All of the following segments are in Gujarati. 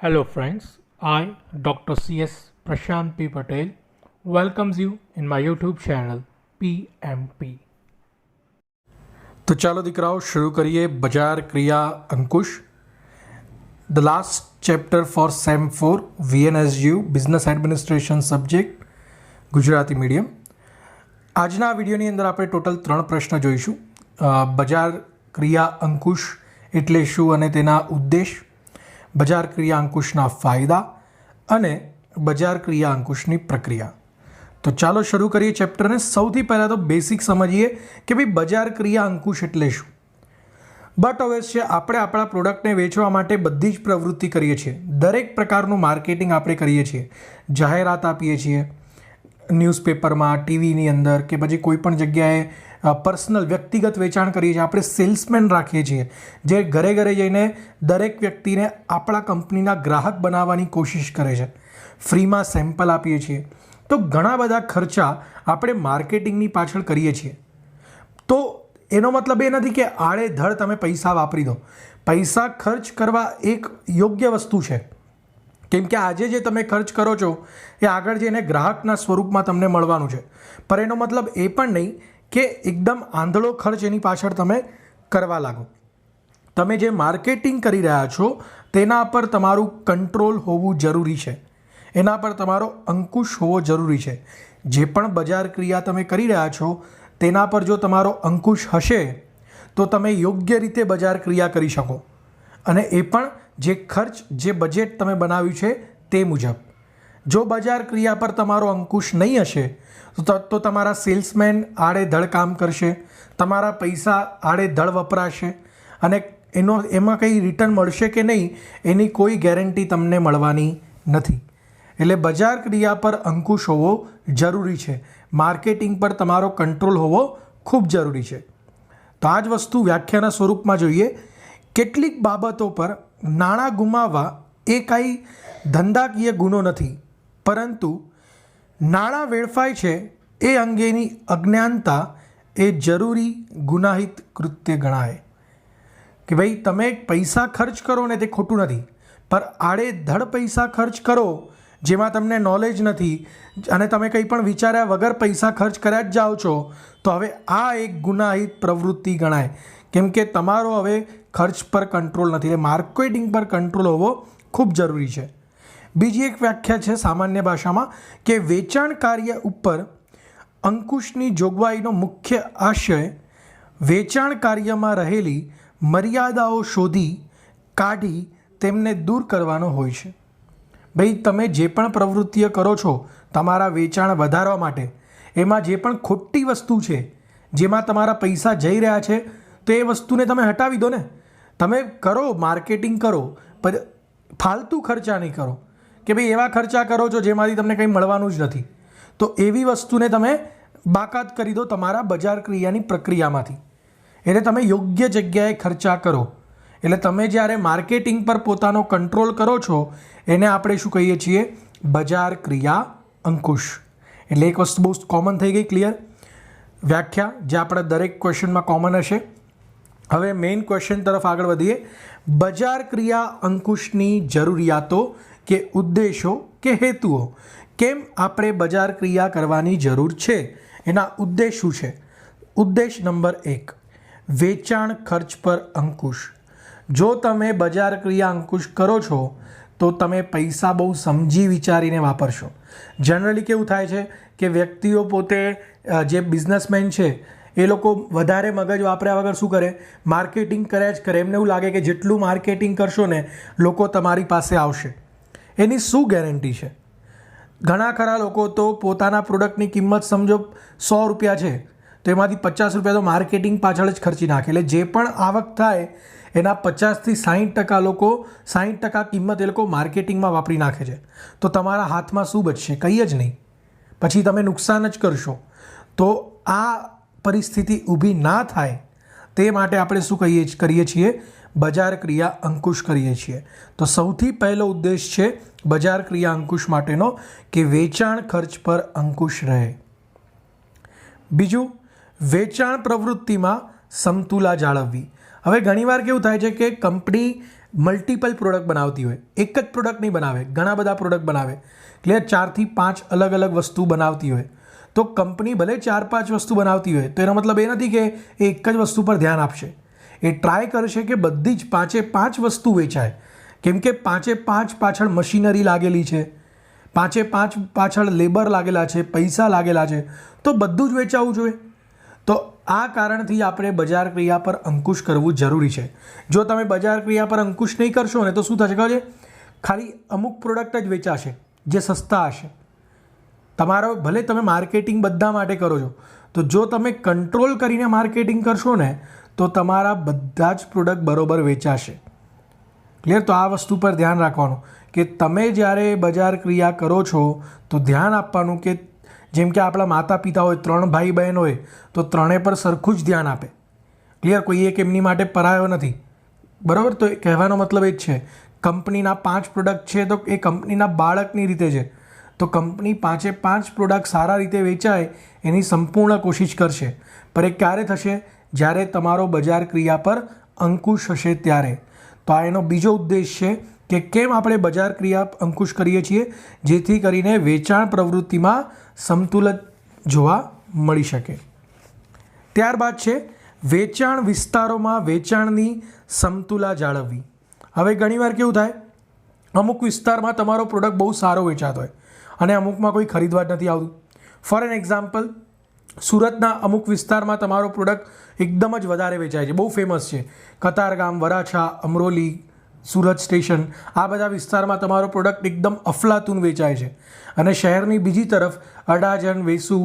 Hello friends, I, Dr. C.S. Prashant P. Patel, welcomes you in my YouTube channel PMP. तो ચાલો દીકરાઓ શરૂ કરીએ બજાર ક્રિયા અંકુશ the last chapter for sem 4 VNSU business administration subject Gujarati medium. આજના વિડીયોની અંદર આપણે ટોટલ 3 પ્રશ્ન જોઈશું. બજાર ક્રિયા અંકુશ એટલે શું અને તેના ઉદ્દેશ, બજાર ક્રિયા અંકુશના ફાયદા અને બજાર ક્રિયા અંકુશની પ્રક્રિયા. તો ચાલો શરૂ કરીએ ચેપ્ટરને. સૌથી પહેલાં તો બેસિક સમજીએ કે ભાઈ બજાર ક્રિયા અંકુશ એટલે શું. બટ અવશ્ય આપણે આપણા પ્રોડક્ટને વેચવા માટે બધી જ પ્રવૃત્તિ કરીએ છીએ. દરેક પ્રકારનું માર્કેટિંગ આપણે કરીએ છીએ. જાહેરાત આપીએ છીએ ન્યૂઝપેપરમાં, ટીવીની અંદર કે પછી કોઈ પણ જગ્યાએ પર્સનલ વ્યક્તિગત વેચાણ કરીએ છીએ. આપણે સેલ્સમેન રાખીએ છીએ જે ઘરે ઘરે જઈને દરેક વ્યક્તિને આપણા કંપનીના ગ્રાહક બનાવવાની કોશિશ કરે છે. ફ્રીમાં સેમ્પલ આપીએ છીએ. તો ઘણા બધા ખર્ચા આપણે માર્કેટિંગની પાછળ કરીએ છીએ. તો એનો મતલબ એ નથી કે આડેધડ તમે પૈસા વાપરી દો. પૈસા ખર્ચ કરવા એક યોગ્ય વસ્તુ છે, કેમ કે આજે જે તમે ખર્ચ કરો છો એ આગળ જઈને ગ્રાહકના સ્વરૂપમાં તમને મળવાનું છે. પણ એનો મતલબ એ પણ નહીં કે એકદમ આંધળો ખર્ચ એની પાછળ તમે કરવા લાગો. તમે જે માર્કેટિંગ કરી રહ્યા છો તેના પર તમારું કંટ્રોલ હોવું જરૂરી છે. એના પર તમારો અંકુશ હોવો જરૂરી છે. જે પણ બજાર ક્રિયા તમે કરી રહ્યા છો તેના પર જો તમારો અંકુશ હશે તો તમે યોગ્ય રીતે બજાર ક્રિયા કરી શકો. અને એ પણ જે ખર્ચ, જે બજેટ તમે બનાવ્યું છે તે મુજબ. જો બજાર ક્રિયા પર તમારો અંકુશ નહીં હશે તો તમારા સેલ્સમેન આડેધડ કામ કરશે, તમારા પૈસા આડેધડ વપરાશે અને એમાં કંઈ રિટર્ન મળશે કે નહીં એની કોઈ ગેરંટી તમને મળવાની નથી. એટલે બજાર ક્રિયા પર અંકુશ હોવો જરૂરી છે. માર્કેટિંગ પર તમારો કંટ્રોલ હોવો ખૂબ જરૂરી છે. તો આ જ વસ્તુ વ્યાખ્યાના સ્વરૂપમાં જોઈએ. કેટલીક બાબતો પર નાણાં ગુમાવવા એ કાંઈ ધંધાકીય ગુનો નથી, પરંતુ નાણાં વેડફાય છે એ અંગેની અજ્ઞાનતા એ જરૂરી ગુનાહિત કૃત્ય ગણાય. કે ભાઈ તમે પૈસા ખર્ચ કરો ને તે ખોટું નથી, પણ આડેધડ પૈસા ખર્ચ કરો જેમાં તમને નોલેજ નથી અને તમે કંઈ પણ વિચાર્યા વગર પૈસા ખર્ચ કર્યા જ જાઓ છો, તો હવે આ એક ગુનાહિત પ્રવૃત્તિ ગણાય. કેમ કે તમારો હવે ખર્ચ પર કંટ્રોલ નથી. એટલે માર્કેટિંગ પર કંટ્રોલ હોવો ખૂબ જરૂરી છે. બીજી એક વ્યાખ્યા છે સામાન્ય ભાષામાં કે વેચાણ કાર્ય ઉપર અંકુશની જોગવાઈનો મુખ્ય આશય વેચાણ કાર્યમાં રહેલી મર્યાદાઓ શોધી કાઢી તેમને દૂર કરવાનો હોય છે. ભાઈ તમે જે પણ પ્રવૃત્તિઓ કરો છો તમારા વેચાણ વધારવા માટે, એમાં જે પણ ખોટી વસ્તુ છે જેમાં તમારા પૈસા જઈ રહ્યા છે તો એ વસ્તુને તમે હટાવી દો ને. તમે કરો માર્કેટિંગ કરો, પણ ફાલતુ ખર્ચા નહીં કરો કે ભાઈ એવા ખર્ચા કરો છો જેમાંથી તમને કંઈ મળવાનું જ નથી. તો એવી વસ્તુને તમે બાકાત કરી દો તમારા બજાર ક્રિયાની પ્રક્રિયામાંથી. એટલે તમે યોગ્ય જગ્યાએ ખર્ચા કરો. એટલે તમે જ્યારે માર્કેટિંગ પર પોતાનો કંટ્રોલ કરો છો એને આપણે શું કહીએ છીએ? બજાર ક્રિયા અંકુશ. એટલે એક વસ્તુ બહુ કોમન થઈ ગઈ, ક્લિયર વ્યાખ્યા, જે આપણા દરેક ક્વેશ્ચનમાં કોમન હશે. હવે મેઇન ક્વેશ્ચન તરફ આગળ વધીએ. બજાર ક્રિયા અંકુશની જરૂરિયાતો કે ઉદ્દેશો કે હેતુઓ. કેમ આપણે બજાર ક્રિયા કરવાની જરૂર છે? એના ઉદ્દેશ શું છે? ઉદ્દેશ નંબર 1, વેચાણ ખર્ચ પર અંકુશ. જો તમે બજાર ક્રિયા અંકુશ કરો છો તો તમે પૈસા બહુ સમજી વિચારીને વાપરશો. જનરલી કેવું થાય છે કે વ્યક્તિઓ પોતે જે બિઝનેસમેન છે એ લોકો વધારે મગજ વાપર્યા વગર શું કરે? માર્કેટિંગ કર્યા જ કરે. એમને એવું લાગે કે જેટલું માર્કેટિંગ કરશો ને લોકો તમારી પાસે આવશે. એની શું ગેરંટી છે? ઘણા ખરા લોકો તો પોતાના પ્રોડક્ટની કિંમત સમજો 100 રૂપિયા છે તો એમાંથી 50 રૂપિયા તો માર્કેટિંગ પાછળ જ ખર્ચી નાખે. એટલે જે પણ આવક થાય એના 50થી 60% લોકો 60% કિંમત એ લોકો માર્કેટિંગમાં વાપરી નાખે છે. તો તમારા હાથમાં શું બચશે? કંઈ જ નહીં. પછી તમે નુકસાન જ કરશો. તો આ પરિસ્થિતિ ઊભી ના થાય તે માટે આપણે શું કરીએ છીએ? બજાર ક્રિયા અંકુશ કરીએ છીએ. તો સૌથી પહેલો ઉદ્દેશ છે બજાર ક્રિયા અંકુશ માટેનો કે વેચાણ ખર્ચ પર અંકુશ રહે. બીજું, વેચાણ પ્રવૃત્તિમાં સમતુલા જાળવવી. હવે ઘણીવાર કેવું થાય છે કે કંપની મલ્ટિપલ પ્રોડક્ટ બનાવતી હોય, એક જ પ્રોડક્ટ નહીં બનાવે, ઘણા બધા પ્રોડક્ટ બનાવે, ક્લિયર, 4 થી 5 અલગ અલગ વસ્તુ બનાવતી હોય, તો કંપની ભલે 4-5 વસ્તુ બનાવતી હોય તો એનો મતલબ એ નથી કે એ એક જ વસ્તુ પર ધ્યાન આપશે. એ ટ્રાય કરશે કે બધી જ 5 વસ્તુ વેચાય, કેમ કે 5 પાછળ મશીનરી લાગેલી છે, 5 પાછળ લેબર લાગેલા છે, પૈસા લાગેલા છે, તો બધું જ વેચાવું જોઈએ. તો આ કારણથી આપણે બજાર ક્રિયા પર અંકુશ કરવું જરૂરી છે. જો તમે બજાર ક્રિયા પર અંકુશ નહીં કરશો ને તો શું થશે ખબર છે? ખાલી અમુક પ્રોડક્ટ જ વેચાશે જે સસ્તા હશે. તમારો ભલે તમે માર્કેટિંગ બધા માટે કરો છો, તો જો તમે કંટ્રોલ કરીને માર્કેટિંગ કરશો ને તો તમારા બધા જ પ્રોડક્ટ બરોબર વેચાશે. ક્લિયર? તો આ વસ્તુ પર ધ્યાન રાખવાનું કે તમે જ્યારે બજાર ક્રિયા કરો છો તો ધ્યાન આપવાનું કે જેમ કે આપણા માતા પિતા હોય, 3 ભાઈ બહેન હોય તો ત્રણે પર સરખું જ ધ્યાન આપે. ક્લિયર? કોઈ એક એમની માટે પરાયો નથી, બરાબર? તો કહેવાનો મતલબ એ જ છે, કંપનીના 5 પ્રોડક્ટ છે તો એ કંપનીના બાળકની રીતે છે, તો કંપની 5 પ્રોડક્ટ સારા રીતે વેચાય એની સંપૂર્ણ કોશિશ કરશે. પર એ ક્યારે થશે? જ્યારે તમારો બજાર ક્રિયા પર અંકુશ હશે ત્યારે. તો આ એનો બીજો ઉદ્દેશ છે કે કેમ આપણે બજાર ક્રિયા અંકુશ કરીએ છીએ, જેથી કરીને વેચાણ પ્રવૃત્તિમાં સંતુલન જોવા મળી શકે. ત્યારબાદ છે વેચાણ વિસ્તારોમાં વેચાણની સમતુલા જાળવવી. હવે ઘણીવાર કેવું થાય, અમુક વિસ્તારમાં તમારો પ્રોડક્ટ બહુ સારો વેચાતો હોય અને અમુકમાં કોઈ ખરીદવા જ નથી આવતું. ફોર એન એક્ઝામ્પલ, સુરતના અમુક વિસ્તારમાં તમારો પ્રોડક્ટ એકદમ જ વધારે વેચાય છે, બહુ ફેમસ છે. કતારગામ, વરાછા, અમરોલી, સુરત સ્ટેશન, આ બધા વિસ્તારમાં તમારો પ્રોડક્ટ એકદમ અફલાતુન વેચાય છે. અને શહેરની બીજી તરફ અડાજણ, વેસુ,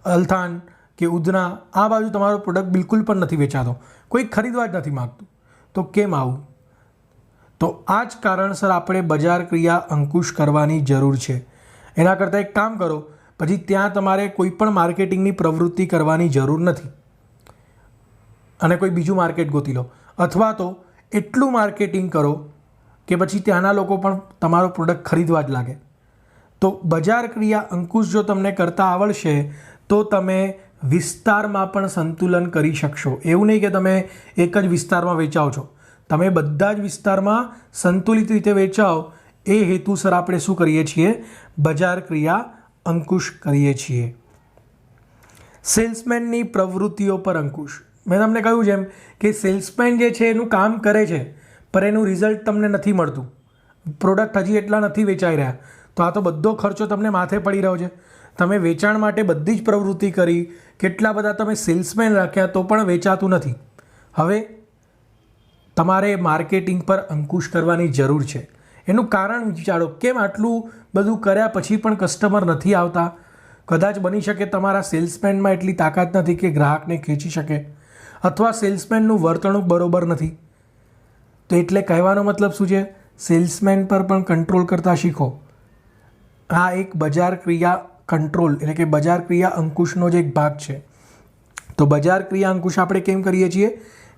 અલથાણ કે ઉધના, આ બાજુ તમારો પ્રોડક્ટ બિલકુલ પણ નથી વેચાતો, કોઈ ખરીદવા જ નથી માગતું. તો કેમ આવું? તો આ જ કારણસર આપણે બજાર ક્રિયા અંકુશ કરવાની જરૂર છે. એના કરતાં એક કામ કરો, પછી ત્યાં તમારે કોઈ પણ માર્કેટિંગની પ્રવૃત્તિ કરવાની જરૂર નથી અને કોઈ બીજું માર્કેટ ગોતી લો, અથવા તો એટલું માર્કેટિંગ કરો કે પછી ત્યાંના લોકો પણ તમારો પ્રોડક્ટ ખરીદવા જ લાગે. તો બજાર ક્રિયા અંકુશ જો તમને કરતાં આવડશે તો તમે વિસ્તારમાં પણ સંતુલન કરી શકશો. એવું નહીં કે તમે એક જ વિસ્તારમાં વેચાઓ છો, તમે બધા જ વિસ્તારમાં સંતુલિત રીતે વેચાઓ. એ હેતુસર આપણે શું કરીએ છીએ? બજાર ક્રિયા અંકુશ કરીએ છીએ. સેલ્સમેનની પ્રવૃત્તિઓ પર અંકુશ. મેં તમને કહ્યું જેમ કે સેલ્સમેન જે છે એનું કામ કરે છે, પણ એનું રિઝલ્ટ તમને નથી મળતું, પ્રોડક્ટ હજી એટલા નથી વેચાઈ રહ્યા, તો આ તો બધો ખર્ચો તમને માથે પડી રહ્યો છે. તમે વેચાણ માટે બધી જ પ્રવૃત્તિ કરી, કેટલા બધા તમે સેલ્સમેન રાખ્યા તો પણ વેચાતું નથી. હવે તમારે માર્કેટિંગ પર અંકુશ કરવાની જરૂર છે. એનું કારણ વિચારો, કેમ આટલું બધું કર્યા પછી પણ કસ્ટમર નથી આવતા? કદાચ બની શકે તમારા સેલ્સમેનમાં એટલી તાકાત નથી કે ગ્રાહકને ખેંચી શકે, અથવા સેલ્સમેનનું વર્તણૂક બરોબર નથી. તો એટલે કહેવાનો મતલબ શું છે? સેલ્સમેન પર પણ કંટ્રોલ કરતાં શીખો. આ એક બજાર ક્રિયા કંટ્રોલ એટલે કે બજાર ક્રિયા અંકુશનો જ એક ભાગ છે. તો બજાર ક્રિયા અંકુશ આપણે કેમ કરીએ છીએ?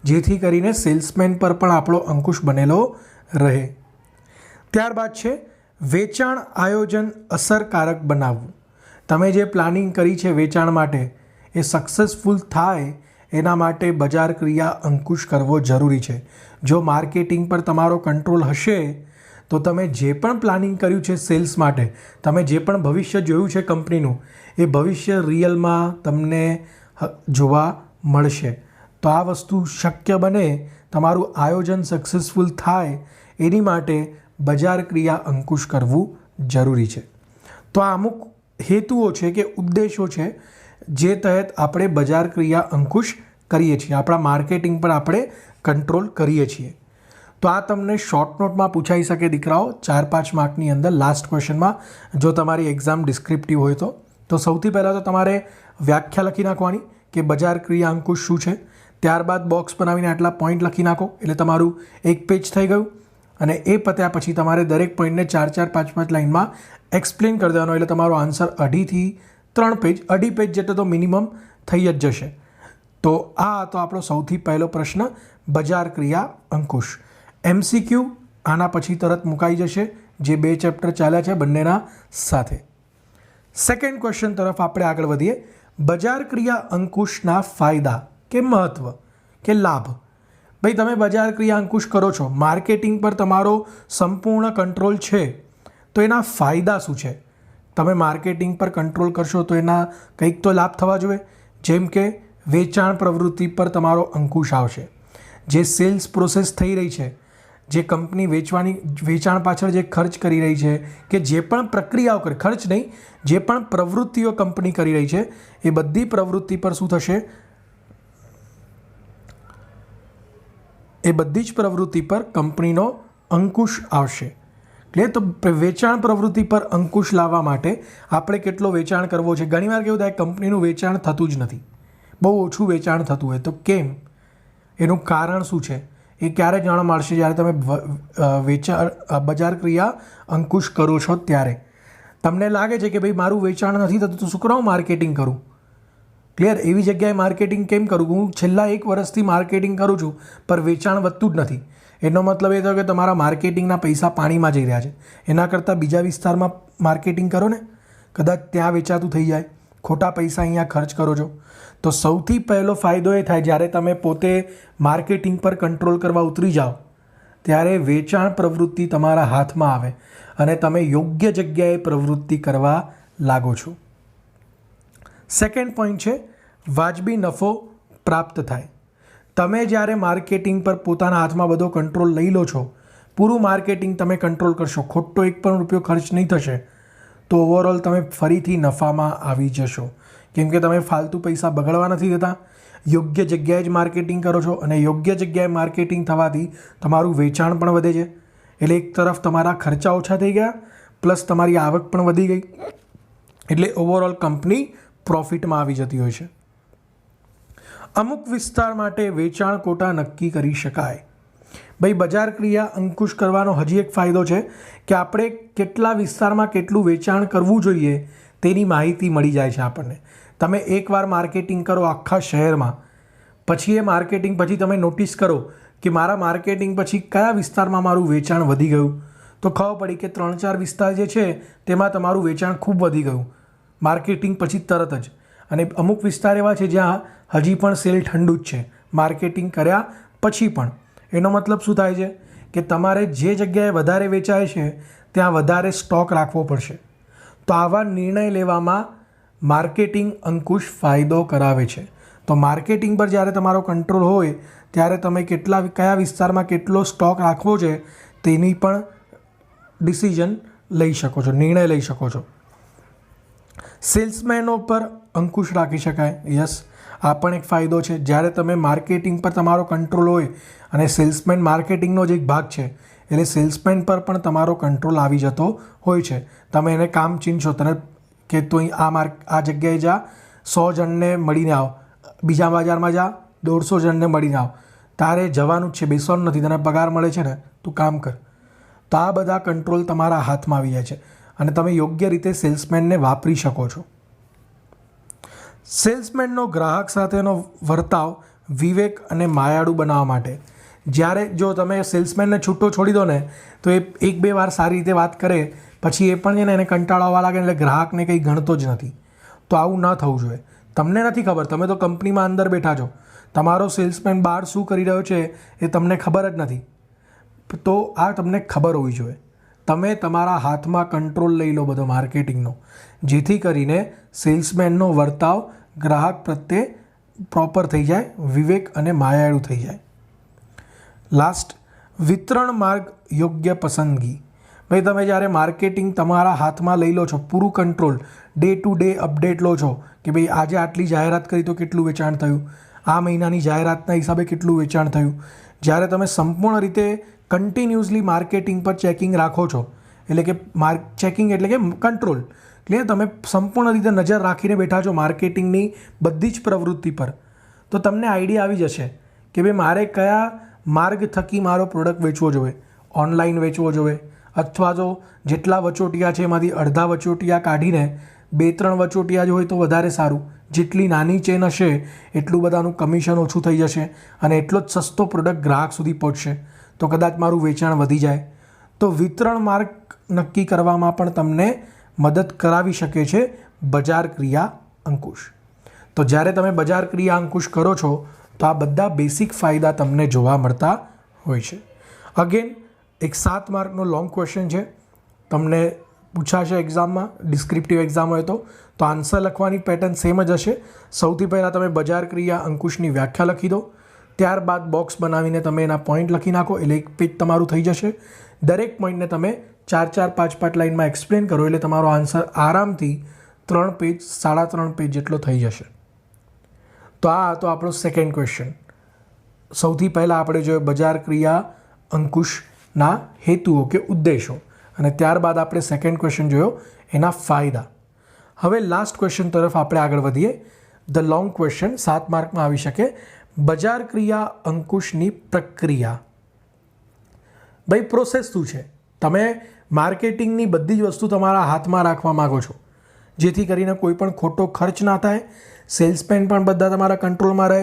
જેથી કરીને સેલ્સમેન પર પણ આપણો અંકુશ બનેલો રહે. ત્યારબાદ છે વેચાણ આયોજન અસરકારક બનાવવું. તમે જે પ્લાનિંગ કરી છે વેચાણ માટે એ સક્સેસફુલ થાય એના માટે બજાર ક્રિયા અંકુશ કરવો જરૂરી છે. જો માર્કેટિંગ પર તમારો કંટ્રોલ હશે તો તમે જે પણ પ્લાનિંગ કર્યું છે સેલ્સ માટે, તમે જે પણ ભવિષ્ય જોયું છે કંપનીનું, એ ભવિષ્ય રિયલમાં તમને જોવા મળશે. તો આ વસ્તુ શક્ય બને, તમારું આયોજન સક્સેસફુલ થાય એની માટે બજાર ક્રિયા અંકુશ કરવું જરૂરી છે. તો આ અમુક હેતુઓ છે કે ઉદ્દેશો છે જે તહેત આપણે બજાર ક્રિયા અંકુશ કરીએ છીએ, આપણા માર્કેટિંગ પર આપણે કંટ્રોલ કરીએ છીએ. તો આ તમને શોર્ટ નોટમાં પૂછાઈ શકે દીકરાઓ, 4-5 માર્કની અંદર લાસ્ટ ક્વેશ્ચનમાં, જો તમારી એક્ઝામ ડિસ્ક્રિપ્ટિવ હોય તો. તો સૌથી પહેલાં તો તમારે વ્યાખ્યા લખી નાખવાની કે બજાર ક્રિયા અંકુશ શું છે. ત્યારબાદ બોક્સ બનાવીને આટલા પોઈન્ટ લખી નાખો એટલે તમારું એક પેજ થઈ ગયું. અને એ પત્યા પછી તમારે દરેક પોઈન્ટને 4-4, 5-5 લાઇનમાં એક્સપ્લેન કરી દેવાનો, એટલે તમારો આન્સર 2.5 થી 3 પેજ, 2.5 પેજ જેટલો તો મિનિમમ થઈ જ જશે. તો આ હતો આપણો સૌથી પહેલો પ્રશ્ન, બજાર ક્રિયા અંકુશ. MCQ આના પછી તરત મુકાઈ જશે, જે 2 ચેપ્ટર ચાલ્યા છે બંનેના સાથે. સેકન્ડ ક્વેશ્ચન તરફ આપણે આગળ વધીએ. બજાર ક્રિયા અંકુશના ફાયદા કે મહત્વ કે લાભ. ભાઈ તમે બજાર ક્રિયા અંકુશ કરો છો, માર્કેટિંગ પર તમારો સંપૂર્ણ કંટ્રોલ છે, તો એના ફાયદા શું છે? તમે માર્કેટિંગ પર કંટ્રોલ કરશો તો એના કંઈક તો લાભ થવા જોઈએ, જેમ કે વેચાણ પ્રવૃત્તિ પર તમારો અંકુશ આવશે. જે સેલ્સ પ્રોસેસ થઈ રહી છે, જે કંપની વેચાણ પાછળ જે ખર્ચ કરી રહી છે, કે જે પણ પ્રક્રિયાઓ કરે, ખર્ચ નહીં, જે પણ પ્રવૃત્તિઓ કંપની કરી રહી છે, એ બધી પ્રવૃત્તિ પર શું થશે? એ બધી જ પ્રવૃત્તિ પર કંપનીનો અંકુશ આવશે. ક્લિયર? તો વેચાણ પ્રવૃત્તિ પર અંકુશ લાવવા માટે આપણે કેટલો વેચાણ કરવો છે? ઘણીવાર કેવું થાય, કંપનીનું વેચાણ થતું જ નથી, બહુ ઓછું વેચાણ થતું હોય. તો કેમ? એનું કારણ શું છે? એ ક્યારે જાણવા મળશે? જ્યારે તમે બજાર ક્રિયા અંકુશ કરો છો ત્યારે તમને લાગે છે કે ભાઈ મારું વેચાણ નથી થતું, તો શું કરું? માર્કેટિંગ કરું. ક્લિયર? એવી જગ્યાએ માર્કેટિંગ કેમ કરું? હું છેલ્લા 1 વર્ષથી માર્કેટિંગ કરું છું પણ વેચાણ વધતું જ નથી. એનો મતલબ એ થયો કે તમારા માર્કેટિંગના પૈસા પાણીમાં જઈ રહ્યા છે. એના કરતાં બીજા વિસ્તારમાં માર્કેટિંગ કરો ને, કદાચ ત્યાં વેચાતું થઈ જાય. ખોટા પૈસા અહીંયા ખર્ચ કરો છો. તો સૌથી પહેલો ફાયદો એ થાય, જ્યારે તમે પોતે માર્કેટિંગ પર કંટ્રોલ કરવા ઉતરી જાઓ ત્યારે વેચાણ પ્રવૃત્તિ તમારા હાથમાં આવે અને તમે યોગ્ય જગ્યાએ પ્રવૃત્તિ કરવા લાગો છો. સેકન્ડ પોઈન્ટ છે વાજબી નફો પ્રાપ્ત થાય. તમે જ્યારે માર્કેટિંગ પર પોતાના હાથમાં બધો કંટ્રોલ લઈ લો છો, પૂરું માર્કેટિંગ તમે કંટ્રોલ કરશો, ખોટો એક પણ રૂપિયો ખર્ચ નહીં થશે, તો ઓવરઓલ તમે ફરીથી નફામાં આવી જશો. કેમ કે તમે ફાલતુ પૈસા બગાડવા નથી દેતા, યોગ્ય જગ્યાએ જ માર્કેટિંગ કરો છો અને યોગ્ય જગ્યાએ માર્કેટિંગ થવાથી તમારું વેચાણ પણ વધે છે. એટલે એક તરફ તમારા ખર્ચા ઓછા થઈ ગયા પ્લસ તમારી આવક પણ વધી ગઈ, એટલે ઓવરઓલ કંપની પ્રોફિટમાં આવી જતી હોય છે. અમુક વિસ્તાર માટે વેચાણ કોટા નક્કી કરી શકાય. ભાઈ બજાર ક્રિયા અંકુશ કરવાનો હજી એક ફાયદો છે કે આપણે કેટલા વિસ્તારમાં કેટલું વેચાણ કરવું જોઈએ તેની માહિતી મળી જાય છે આપણને. તમે એકવાર માર્કેટિંગ કરો આખા શહેરમાં, પછી એ માર્કેટિંગ પછી તમે નોટિસ કરો કે મારા માર્કેટિંગ પછી કયા વિસ્તારમાં મારું વેચાણ વધી ગયું, તો ખબર પડી કે 3-4 વિસ્તાર જે છે તેમાં તમારું વેચાણ ખૂબ વધી ગયું માર્કેટિંગ પછી તરત જ. અને અમુક વિસ્તાર એવા છે જ્યાં હજી પણ સેલ ઠંડુ જ છે માર્કેટિંગ કર્યા પછી પણ. એનો મતલબ શું થાય છે કે તમારે જે જગ્યાએ વધારે વેચાય છે ત્યાં વધારે સ્ટોક રાખવો પડશે. તો આવા નિર્ણય લેવામાં માર્કેટિંગ અંકુશ ફાયદો કરાવે છે. તો માર્કેટિંગ પર જ્યારે તમારો કંટ્રોલ હોય ત્યારે તમે કયા વિસ્તારમાં કેટલો સ્ટોક રાખવો છે તેની પણ ડિસિઝન લઈ શકો છો, નિર્ણય લઈ શકો છો. સેલ્સમેનો પર અંકુશ રાખી શકાય. યસ, આ પણ એક ફાયદો છે. જ્યારે તમે માર્કેટિંગ પર તમારો કંટ્રોલ હોય, અને સેલ્સમેન માર્કેટિંગનો જ એક ભાગ છે, એટલે સેલ્સમેન પર પણ તમારો કંટ્રોલ આવી જતો હોય છે. તમે એને કામ ચીનશો, તને કે તું આ જગ્યાએ જા 100 જણને મળીને આવ, બીજા બજારમાં જા 150 જણને મળીને આવ, તારે જવાનું જ છે, બેસવાનું નથી, તને પગાર મળે છે ને, તું કામ કર. તો આ બધા કંટ્રોલ તમારા હાથમાં આવી જાય છે અને તમે યોગ્ય રીતે સેલ્સમેનને વાપરી શકો છો. સેલ્સમેનનો ગ્રાહક સાથેનો વર્તાવ વિવેક અને માયાળુ બનાવવા માટે, જ્યારે જો તમે સેલ્સમેનને છૂટો છોડી દો ને તો એ 1-2 વાર સારી રીતે વાત કરે પછી એ પણ છે ને એને કંટાળો આવવા લાગે, એટલે ગ્રાહકને કંઈ ગણતો જ નથી. તો આવું ન થવું જોઈએ. તમને નથી ખબર, તમે તો કંપનીમાં અંદર બેઠા છો, તમારો સેલ્સમેન બહાર શું કરી રહ્યો છે એ તમને ખબર જ નથી. તો આ તમને ખબર હોવી જોઈએ. તમે તમારા હાથમાં કંટ્રોલ લઈ લો બધો માર્કેટિંગનો, જેથી કરીને સેલ્સમેનનો વર્તાવ ગ્રાહક પ્રત્યે પ્રોપર થઈ જાય, વિવેક અને માયાળુ થઈ જાય. લાસ્ટ, વિતરણ માર્ગ યોગ્ય પસંદગી. ભાઈ તમે જ્યારે માર્કેટિંગ તમારા હાથમાં લઈ લો છો, પૂરું control, day to day update લો છો કે ભાઈ આજે આટલી જાહેરાત કરી તો કેટલું વેચાણ થયું, આ મહિનાની જાહેરાતના હિસાબે કેટલું વેચાણ થયું. જ્યારે તમે સંપૂર્ણ રીતે કન્ટિન્યુઅસલી માર્કેટિંગ પર ચેકિંગ રાખો છો, એટલે કે ચેકિંગ એટલે કે કંટ્રોલ, એટલે તમે સંપૂર્ણ રીતે નજર રાખીને બેઠા છો માર્કેટિંગની બધી જ પ્રવૃત્તિ પર, તો તમને આઈડિયા આવી જશે કે ભાઈ મારે કયા માર્ગ થકી મારો પ્રોડક્ટ વેચવો જોઈએ. ઓનલાઈન વેચવો જોઈએ, અથવા તો જેટલા વચોટિયા છે એમાંથી અડધા વચોટિયા કાઢીને 2-3 વચોટિયા જો હોય તો વધારે સારું. જેટલી નાની ચેન હશે એટલું બધાનું કમિશન ઓછું થઈ જશે અને એટલો જ સસ્તો પ્રોડક્ટ ગ્રાહક સુધી પહોંચશે, તો કદાચ મારું વેચાણ વધી જાય. તો વિતરણ માર્ગ નક્કી કરવામાં પણ તમને મદદ કરાવી શકે છે બજાર ક્રિયા અંકુશ. તો જ્યારે તમે બજાર ક્રિયા અંકુશ કરો છો તો આ બધા બેસિક ફાયદા તમને જોવા મળતા હોય છે. અગેન એક 7 માર્કનો લોંગ ક્વેશ્ચન છે, તમને પૂછાશે એક્ઝામમાં, ડિસ્ક્રિપ્ટિવ એક્ઝામ હોય તો આન્સર લખવાની પેટર્ન સેમ જ હશે. સૌથી પહેલાં તમે બજાર ક્રિયા અંકુશની વ્યાખ્યા લખી દો, ત્યારબાદ બોક્સ બનાવીને તમે એના પોઈન્ટ લખી નાખો એટલે એક પેજ તમારું થઈ જશે. દરેક પોઈન્ટને તમે 4-4, 5-5 લાઇનમાં એક્સપ્લેન કરો એટલે તમારો આન્સર આરામથી 3 પેજ, 3.5 પેજ જેટલો થઈ જશે. તો આ હતો આપણો સેકન્ડ ક્વેશ્ચન. સૌથી પહેલાં આપણે જોયું બજાર ક્રિયા અંકુશના હેતુઓ કે ઉદ્દેશો, અને ત્યારબાદ આપણે સેકન્ડ ક્વેશ્ચન જોયો એના ફાયદા. હવે લાસ્ટ ક્વેશ્ચન તરફ આપણે આગળ વધીએ. ધ લોંગ ક્વેશ્ચન 7 માર્કમાં આવી શકે. બજાર ક્રિયા અંકુશની પ્રક્રિયા. ભાઈ પ્રોસેસ શું છે? તમે માર્કેટિંગની બધી જ વસ્તુ તમારા હાથમાં રાખવા માગો છો, જેથી કરીને કોઈ પણ ખોટો ખર્ચ ના થાય, સેલ્સમેન પણ બધા તમારા કંટ્રોલમાં રહે,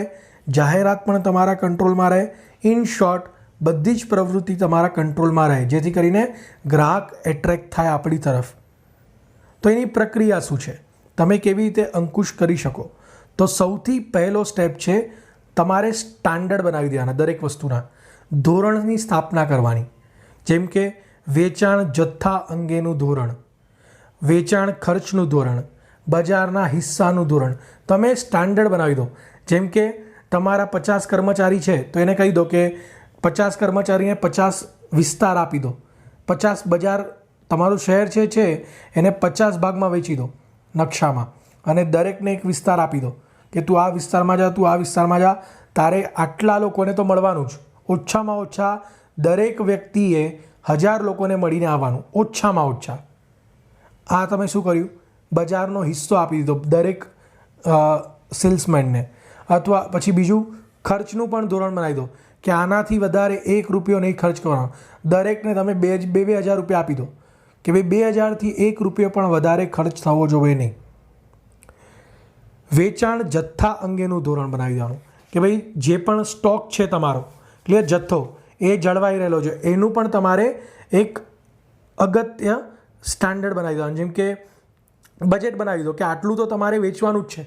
જાહેરાત પણ તમારા કંટ્રોલમાં રહે. ઇન શોર્ટ બધી જ પ્રવૃત્તિ તમારા કંટ્રોલમાં રહે, જેથી કરીને ગ્રાહક એટ્રેક્ટ થાય આપણી તરફ. તો એની પ્રક્રિયા શું છે? તમે કેવી રીતે અંકુશ કરી શકો? તો સૌથી પહેલો સ્ટેપ છે તમારે સ્ટાન્ડર્ડ બનાવી દેવાના. દરેક વસ્તુના ધોરણની સ્થાપના કરવાની. જેમ કે વેચાણ જથ્થા અંગેનું ધોરણ, વેચાણ ખર્ચનું ધોરણ, બજારના હિસ્સાનું ધોરણ. તમે સ્ટાન્ડર્ડ બનાવી દો. જેમ કે તમારા 50 કર્મચારી છે તો એને કહી દો કે 50 કર્મચારીને 50 વિસ્તાર આપી દો. 50 બજાર તમારું શહેર છે એને 50 ભાગમાં વેચી દો નકશામાં, અને દરેકને એક વિસ્તાર આપી દો કે તું આ વિસ્તારમાં જા, તું આ વિસ્તારમાં જા, તારે આટલા લોકોને તો મળવાનું જ. ઓછામાં ઓછા દરેક વ્યક્તિએ 1000 લોકોને મળીને આવવાનું, ઓછામાં ઓછા. આ તમે શું કર્યું? બજારનો હિસ્સો આપી દીધો દરેક સેલ્સમેનને. અથવા પછી બીજું ખર્ચનું પણ ધોરણ બનાવી દો કે આનાથી વધારે 1 રૂપિયો નહીં ખર્ચ કરવાનો. દરેકને તમે 2,000 રૂપિયા આપી દો કે ભાઈ 2000થી 1 રૂપિયો પણ વધારે ખર્ચ થવો જોઈએ નહીં. વેચાણ જથ્થા અંગેનું ધોરણ બનાવી દેવાનું કે ભાઈ જે પણ સ્ટોક છે તમારો, ક્લિયર, જથ્થો એ જળવાઈ રહેલો છે, એનું પણ તમારે એક અગત્ય સ્ટાન્ડર્ડ બનાવી દેવાનું. જેમ કે બજેટ બનાવી દો કે આટલું તો તમારે વેચવાનું જ છે,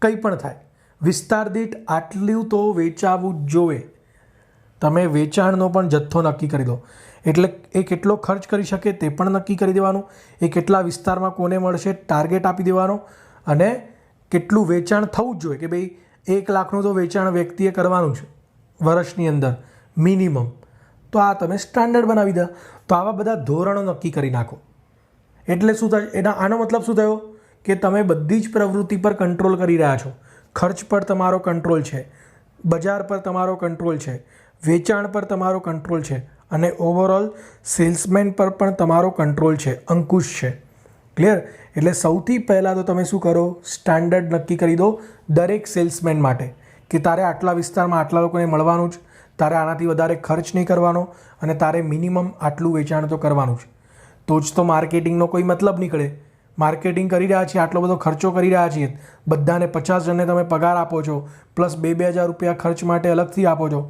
કંઈ પણ થાય, વિસ્તાર દીઠ આટલું તો વેચાવું જ જોઈએ. તમે વેચાણનો પણ જથ્થો નક્કી કરી દો, એટલે એ કેટલો ખર્ચ કરી શકે તે પણ નક્કી કરી દેવાનું, એ કેટલા વિસ્તારમાં કોને મળશે ટાર્ગેટ આપી દેવાનો, અને કેટલું વેચાણ થવું જ જોઈએ કે ભાઈ 1 લાખનું તો વેચાણ વ્યક્તિએ કરવાનું છે વર્ષની અંદર મિનિમમ. તો આ તમે સ્ટાન્ડર્ડ બનાવી દો. તો આવા બધા ધોરણો નક્કી કરી નાખો. એટલે શું થાય? આનો મતલબ શું થયો કે તમે બધી જ પ્રવૃત્તિ પર કંટ્રોલ કરી રહ્યા છો. ખર્ચ પર તમારો કંટ્રોલ છે, બજાર પર તમારો કંટ્રોલ છે, વેચાણ પર તમારો કંટ્રોલ છે, અને ઓવરઓલ સેલ્સમેન પર પણ તમારો કંટ્રોલ છે, અંકુશ છે. ક્લિયર? એટલે સૌથી પહેલાં તો તમે શું કરો? સ્ટાન્ડર્ડ નક્કી કરી દો દરેક સેલ્સમેન માટે કે તારે આટલા વિસ્તારમાં આટલા લોકોને મળવાનું જ, તારે આનાથી વધારે ખર્ચ નહીં કરવાનો, અને તારે મિનિમમ આટલું વેચાણ તો કરવાનું જ. તો જ તો માર્કેટિંગનો કોઈ મતલબ નીકળે. માર્કેટિંગ કરી રહ્યા છીએ, આટલો બધો ખર્ચો કરી રહ્યા છીએ, બધાને 50 જણને તમે પગાર આપો છો, પ્લસ 2,000 રૂપિયા ખર્ચ માટે અલગથી આપો છો,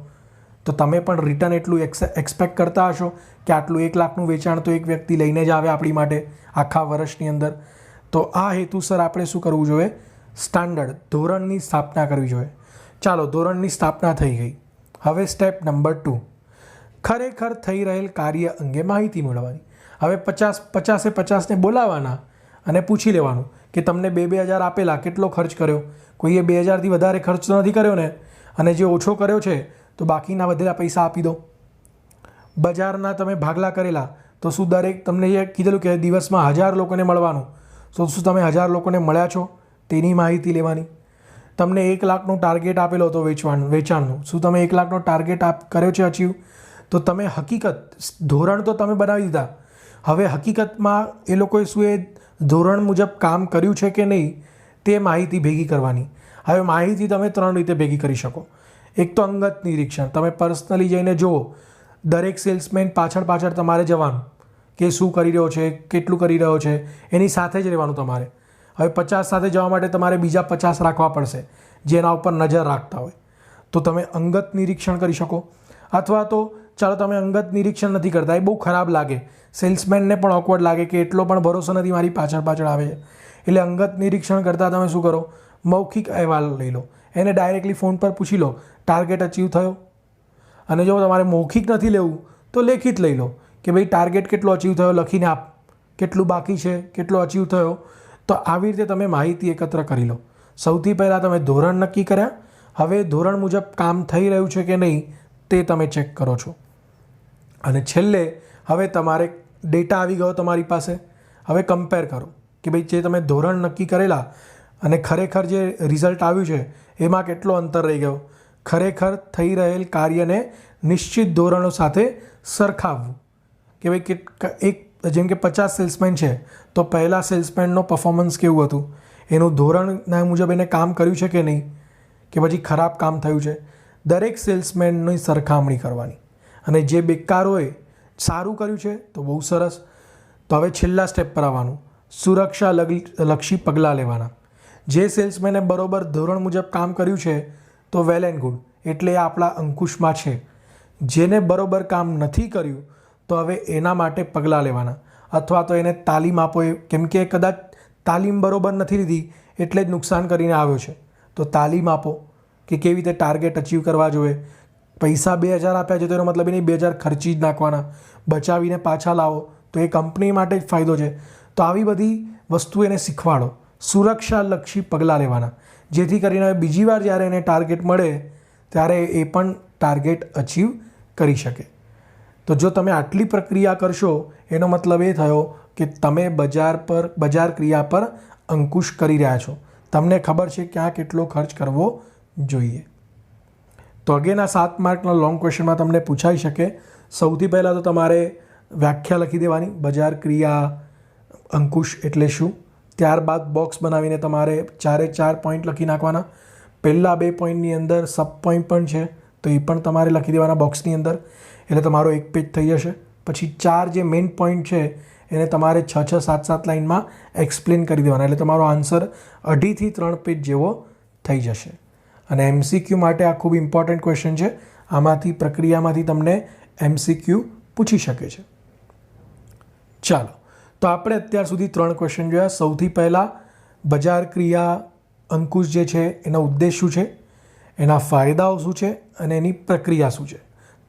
તો તમે પણ રિટર્ન એટલું એક્સપેક્ટ કરતા હશો કે આટલું 1 લાખનું વેચાણ તો એક વ્યક્તિ લઈને જ આવે આપણી માટે આખા વર્ષની અંદર. તો આ હેતુસર આપણે શું કરવું જોઈએ? સ્ટાન્ડર્ડ ધોરણની સ્થાપના કરવી જોઈએ. ચાલો, ધોરણની સ્થાપના થઈ ગઈ. હવે સ્ટેપ નંબર 2, ખરેખર થઈ રહેલ કાર્ય અંગે માહિતી મેળવવાની. હવે 50ને બોલાવવાના અને પૂછી લેવાનું કે તમને 2,000 આપેલા, કેટલો ખર્ચ કર્યો? કોઈએ 2,000થી વધારે ખર્ચ તો નથી કર્યો ને? અને જે ઓછો કર્યો છે તો બાકીના વધેલા પૈસા આપી દો. બજારના તમે ભાગલા કરેલા, તો શું દરેક તમને જે કીધેલું કે દિવસમાં 1000 લોકોને મળવાનું, તો શું તમે 1000 લોકોને મળ્યા છો તેની માહિતી લેવાની. તમને 1 લાખનું ટાર્ગેટ આપેલો હતો વેચાણનું, શું તમે 1 લાખનો ટાર્ગેટ કર્યો છે અચીવ? તો તમે ધોરણ તો તમે બનાવી દીધા, હવે હકીકતમાં એ લોકોએ શું એ ધોરણ મુજબ કામ કર્યું છે કે નહીં તે માહિતી ભેગી કરવાની. હવે માહિતી તમે 3 રીતે ભેગી કરી શકો. એક તો અંગત નિરીક્ષણ, તમે પર્સનલી જઈને જુઓ, દરેક સેલ્સમેન પાછળ તમારે જવાનું કે શું કરી રહ્યો છે, કેટલું કરી રહ્યો છે, એની સાથે જ રહેવાનું તમારે. હવે 50 સાથે જવા માટે તમારે બીજા 50 રાખવા પડશે જેના ઉપર નજર રાખતા હોય. તો તમે અંગત નિરીક્ષણ કરી શકો. અથવા તો ચાલો તમે અંગત નિરીક્ષણ નથી કરતા, એ બહુ ખરાબ લાગે, સેલ્સમેનને પણ ઓકવર્ડ લાગે કે એટલો પણ ભરોસો નથી મારી પાછળ આવે છે. એટલે અંગત નિરીક્ષણ કરતાં તમે શું કરો? મૌખિક અહેવાલ લઈ લો, એને ડાયરેક્ટલી ફોન પર પૂછી લો ટાર્ગેટ અચીવ થયો. અને જો તમારે મૌખિક નથી લેવું તો લેખિત લઈ લો કે ભાઈ ટાર્ગેટ કેટલો અચીવ થયો લખીને આપ, કેટલું બાકી છે, કેટલો અચીવ થયો. તો આવી રીતે તમે માહિતી એકત્ર કરી લો. સૌથી પહેલાં તમે ધોરણ નક્કી કર્યા, હવે ધોરણ મુજબ કામ થઈ રહ્યું છે કે નહીં તે તમે ચેક કરો છો. અને છેલ્લે હવે તમારે ડેટા આવી ગયો તમારી પાસે, હવે કમ્પેર કરો કે ભાઈ જે તમે ધોરણ નક્કી કરેલા અને ખરેખર જે રિઝલ્ટ આવ્યું છે એમાં કેટલો અંતર રહી ગયો. ખરેખર થઈ રહેલ કાર્યને નિશ્ચિત ધોરણો સાથે સરખાવવું કે ભાઈ એક જેમ કે 50 સેલ્સમેન છે તો પહેલાં સેલ્સમેનનો પરફોર્મન્સ કેવું હતું, એનું ધોરણના મુજબ એને કામ કર્યું છે કે નહીં, કે પછી ખરાબ કામ થયું છે. દરેક સેલ્સમેનની સરખામણી કરવાની. અને જે બેકાર હોય સારું કર્યું છે તો બહુ સરસ. તો હવે છેલ્લા સ્ટેપ પર આવવાનું, સુરક્ષા લક્ષી પગલાં લેવાના. જે સેલ્સમેને બરોબર ધોરણ મુજબ કામ કર્યું છે તો વેલ એન્ડ ગુડ, એટલે એ આપણા અંકુશમાં છે. જેને બરોબર કામ નથી કર્યું તો હવે એના માટે પગલાં લેવાના, અથવા તો એને તાલીમ આપો. કેમ કે કદાચ તાલીમ બરોબર નથી લીધી એટલે જ નુકસાન કરીને આવ્યો છે, તો તાલીમ આપો કે કેવી રીતે ટાર્ગેટ અચીવ કરવા જોઈએ. પૈસા 2000 આપ્યા છે તો એનો મતલબ એની 2000 ખર્ચી જ નાખવાના, બચાવીને પાછા લાવો તો એ કંપની માટે જ ફાયદો છે. તો આવી બધી વસ્તુ એને શીખવાડો. સુરક્ષાલક્ષી પગલાં લેવાના, જેથી કરીને બીજી વાર જ્યારે એને ટાર્ગેટ મળે ત્યારે એ પણ ટાર્ગેટ અચીવ કરી શકે. તો જો તમે આટલી પ્રક્રિયા કરશો એનો મતલબ એ થયો કે તમે બજાર ક્રિયા પર અંકુશ કરી રહ્યા છો. તમને ખબર છે ક્યાં કેટલો ખર્ચ કરવો જોઈએ. તો અગેન આ 7 માર્કના લોંગ ક્વેશ્ચનમાં તમને પૂછાઈ શકે. સૌથી પહેલાં તો તમારે વ્યાખ્યા લખી દેવાની, બજાર ક્રિયા અંકુશ એટલે શું. ત્યારબાદ બોક્સ બનાવીને તમારે 4 પોઈન્ટ લખી નાખવાના. પહેલાં 2 પોઈન્ટની અંદર સબ પોઈન્ટ પણ છે તો એ પણ તમારે લખી દેવાના બોક્સની અંદર, એટલે તમારો 1 પેજ થઈ જશે. પછી 4 જે મેઇન પોઈન્ટ છે એને તમારે 6 7 લાઇનમાં એક્સપ્લેન કરી દેવાના, એટલે તમારો આન્સર 2.5 થી 3 પેજ જેવો થઈ જશે. અને MCQ માટે આ ખૂબ ઇમ્પોર્ટન્ટ ક્વેશ્ચન છે. આમાંથી પ્રક્રિયામાંથી તમને MCQ પૂછી શકે છે. ચાલો, તો આપણે અત્યાર સુધી 3 ક્વેશ્ચન જોયા. સૌથી પહેલાં બજાર ક્રિયા અંકુશ જે છે એનો ઉદ્દેશ શું છે, એના ફાયદાઓ શું છે અને એની પ્રક્રિયા શું છે.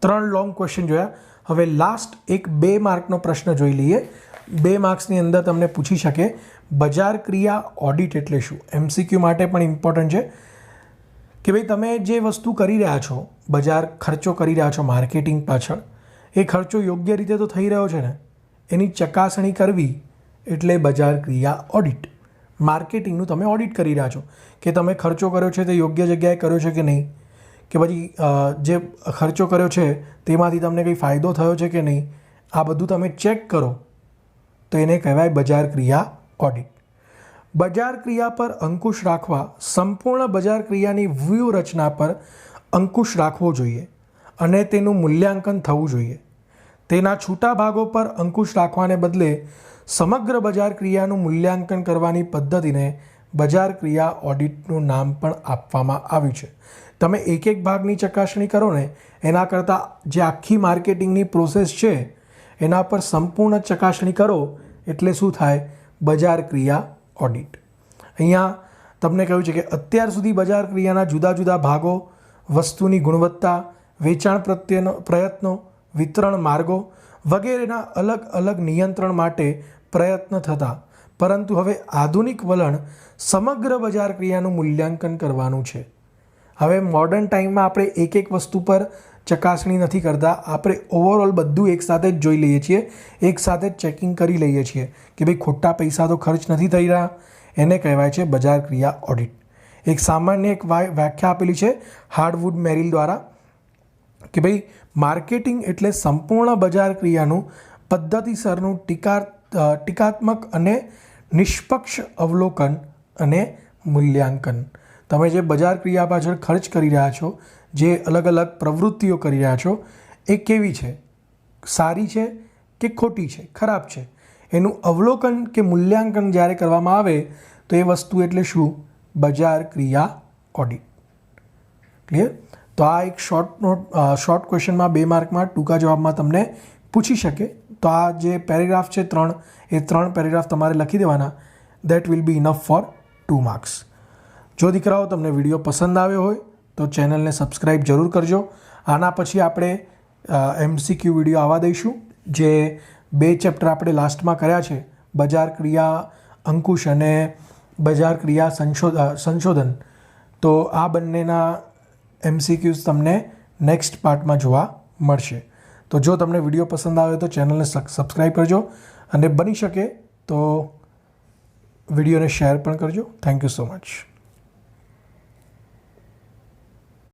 3 લોંગ ક્વેશ્ચન જોયા. હવે લાસ્ટ એક 2 માર્કનો પ્રશ્ન જોઈ લઈએ. 2 માર્ક્સની અંદર તમને પૂછી શકે બજાર ક્રિયા ઓડિટ એટલે શું. MCQ માટે પણ ઇમ્પોર્ટન્ટ છે કે ભાઈ તમે જે વસ્તુ કરી રહ્યા છો, બજાર ખર્ચો કરી રહ્યા છો માર્કેટિંગ પાછળ, એ ખર્ચો યોગ્ય રીતે તો થઈ રહ્યો છે ને, એની ચકાસણી કરવી એટલે બજાર ક્રિયા ઓડિટ. માર્કેટિંગનું તમે ઓડિટ કરી રહ્યા છો કે તમે ખર્ચો કર્યો છે તે યોગ્ય જગ્યાએ કર્યો છે કે નહીં, કે પછી જે ખર્ચો કર્યો છે તેમાંથી તમને કંઈ ફાયદો થયો છે કે નહીં, આ બધું તમે ચેક કરો તો એને કહેવાય બજાર ક્રિયા ઓડિટ. બજાર ક્રિયા પર અંકુશ રાખવા સંપૂર્ણ બજાર ક્રિયાની વ્યૂહરચના પર અંકુશ રાખવો જોઈએ અને તેનું મૂલ્યાંકન થવું જોઈએ. તેના છૂટા ભાગો પર અંકુશ રાખવાને બદલે સમગ્ર બજાર ક્રિયાનું મૂલ્યાંકન કરવાની પદ્ધતિને બજાર ક્રિયા ઓડિટનું નામ પણ આપવામાં આવ્યું છે. તમે એક ભાગની ચકાસણી કરો ને એના કરતાં જે આખી માર્કેટિંગની પ્રોસેસ છે એના પર સંપૂર્ણ ચકાસણી કરો એટલે શું થાય, બજાર ક્રિયા ઓડિટ. અહીંયા તમને કહ્યું છે કે અત્યાર સુધી બજાર ક્રિયાના જુદા જુદા ભાગો, વસ્તુની ગુણવત્તા, વેચાણ પ્રત્યેનો પ્રયત્નો, વિતરણ માર્ગો વગેરેના અલગ અલગ નિયંત્રણ માટે પ્રયત્ન થતા, પરંતુ હવે આધુનિક વલણ સમગ્ર બજાર ક્રિયાનું મૂલ્યાંકન કરવાનું છે. હવે મોડર્ન ટાઈમમાં આપણે એક વસ્તુ પર ચકાસણી નથી કરતા, આપણે ઓવરઓલ બધું એકસાથે જ જોઈ લઈએ છીએ, એકસાથે જ ચેકિંગ કરી લઈએ છીએ કે ભાઈ ખોટા પૈસા તો ખર્ચ નથી થઈ રહ્યા. એને કહેવાય છે બજાર ક્રિયા ઓડિટ. એક સામાન્ય વ્યાખ્યા આપેલી છે હાર્ડવુડ મેરિલ દ્વારા કે ભાઈ માર્કેટિંગ એટલે સંપૂર્ણ બજાર ક્રિયાનું પદ્ધતિસરનું ટીકાત્મક અને નિષ્પક્ષ અવલોકન અને મૂલ્યાંકન. તમે જે બજાર ક્રિયા પાછળ ખર્ચ કરી રહ્યા છો, જે અલગ અલગ પ્રવૃત્તિઓ કરી રહ્યા છો, એ કેવી છે, સારી છે કે ખોટી છે, ખરાબ છે, એનું અવલોકન કે મૂલ્યાંકન જ્યારે કરવામાં આવે તો એ વસ્તુ એટલે શું, બજાર ક્રિયા ઓડિટ. ક્લિયર? તો આ એક શોર્ટ ક્વેશ્ચનમાં 2 માર્કમાં ટૂંકા જવાબમાં તમને પૂછી શકે. તો આ જે પેરેગ્રાફ છે 3, એ 3 પેરેગ્રાફ તમારે લખી દેવાના. That will be enough four 2 marks. જો દીકરાઓ તમને વિડીયો પસંદ આવ્યો હોય તો ચેનલને સબસ્ક્રાઈબ જરૂર કરજો. આના પછી આપણે MCQ વિડીયો આવવા દઈશું, જે 2 ચેપ્ટર આપણે લાસ્ટમાં કર્યા છે, બજાર ક્રિયા અંકુશ અને બજાર ક્રિયા સંશોધન. તો આ બંનેના MCQs તમને નેક્સ્ટ પાર્ટમાં જોવા મળશે. તો જો તમને વિડીયો પસંદ આવે તો ચેનલને સબસ્ક્રાઈબ કરજો અને બની શકે તો વિડીયોને શેર પણ કરજો. Thank you so much.